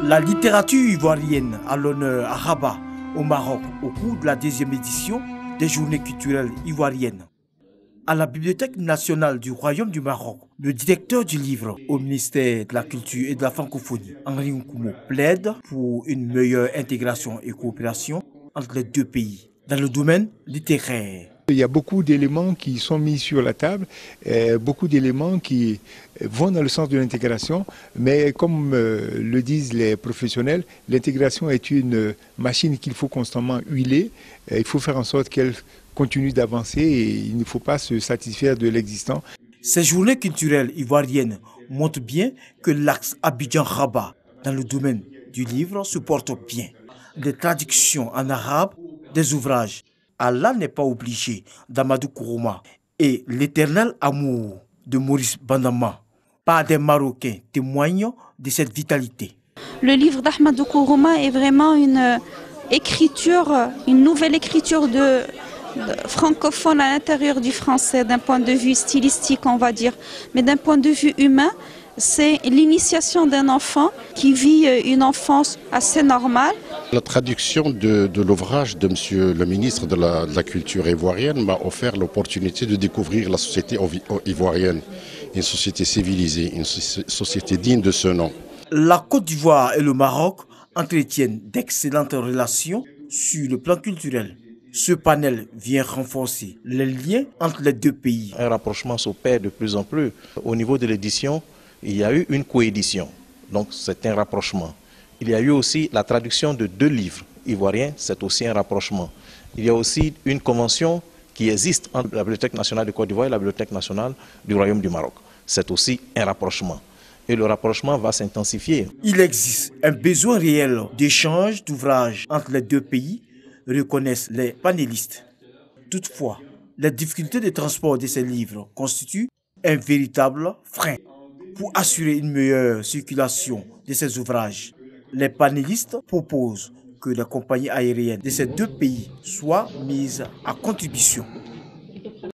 La littérature ivoirienne à l'honneur à Rabat, au Maroc, au cours de la deuxième édition des Journées culturelles ivoiriennes. À la Bibliothèque nationale du Royaume du Maroc, le directeur du livre au ministère de la Culture et de la Francophonie, Henri Nkoumo, plaide pour une meilleure intégration et coopération entre les deux pays dans le domaine littéraire. Il y a beaucoup d'éléments qui sont mis sur la table, beaucoup d'éléments qui vont dans le sens de l'intégration, mais comme le disent les professionnels, l'intégration est une machine qu'il faut constamment huiler, il faut faire en sorte qu'elle continue d'avancer et il ne faut pas se satisfaire de l'existant. Ces journées culturelles ivoiriennes montrent bien que l'axe Abidjan-Rabat dans le domaine du livre se porte bien. Des traductions en arabe des ouvrages Allah n'est pas obligé d'Amadou Kourouma et L'éternel amour de Maurice Bandama par des Marocains témoignent de cette vitalité. Le livre d'Ahmadou Kourouma est vraiment une nouvelle écriture francophone à l'intérieur du français d'un point de vue stylistique, on va dire, mais d'un point de vue humain. C'est l'initiation d'un enfant qui vit une enfance assez normale. La traduction de l'ouvrage de Monsieur le ministre de la Culture ivoirienne m'a offert l'opportunité de découvrir la société ivoirienne, une société civilisée, une société digne de ce nom. La Côte d'Ivoire et le Maroc entretiennent d'excellentes relations sur le plan culturel. Ce panel vient renforcer les liens entre les deux pays. Un rapprochement s'opère de plus en plus. Au niveau de l'édition, il y a eu une coédition, donc c'est un rapprochement. Il y a eu aussi la traduction de 2 livres ivoiriens, c'est aussi un rapprochement. Il y a aussi une convention qui existe entre la Bibliothèque nationale de Côte d'Ivoire et la Bibliothèque nationale du Royaume du Maroc. C'est aussi un rapprochement. Et le rapprochement va s'intensifier. Il existe un besoin réel d'échange d'ouvrages entre les deux pays, reconnaissent les panélistes. Toutefois, les difficultés de transport de ces livres constituent un véritable frein. Pour assurer une meilleure circulation de ces ouvrages, les panélistes proposent que les compagnies aériennes de ces deux pays soient mises à contribution.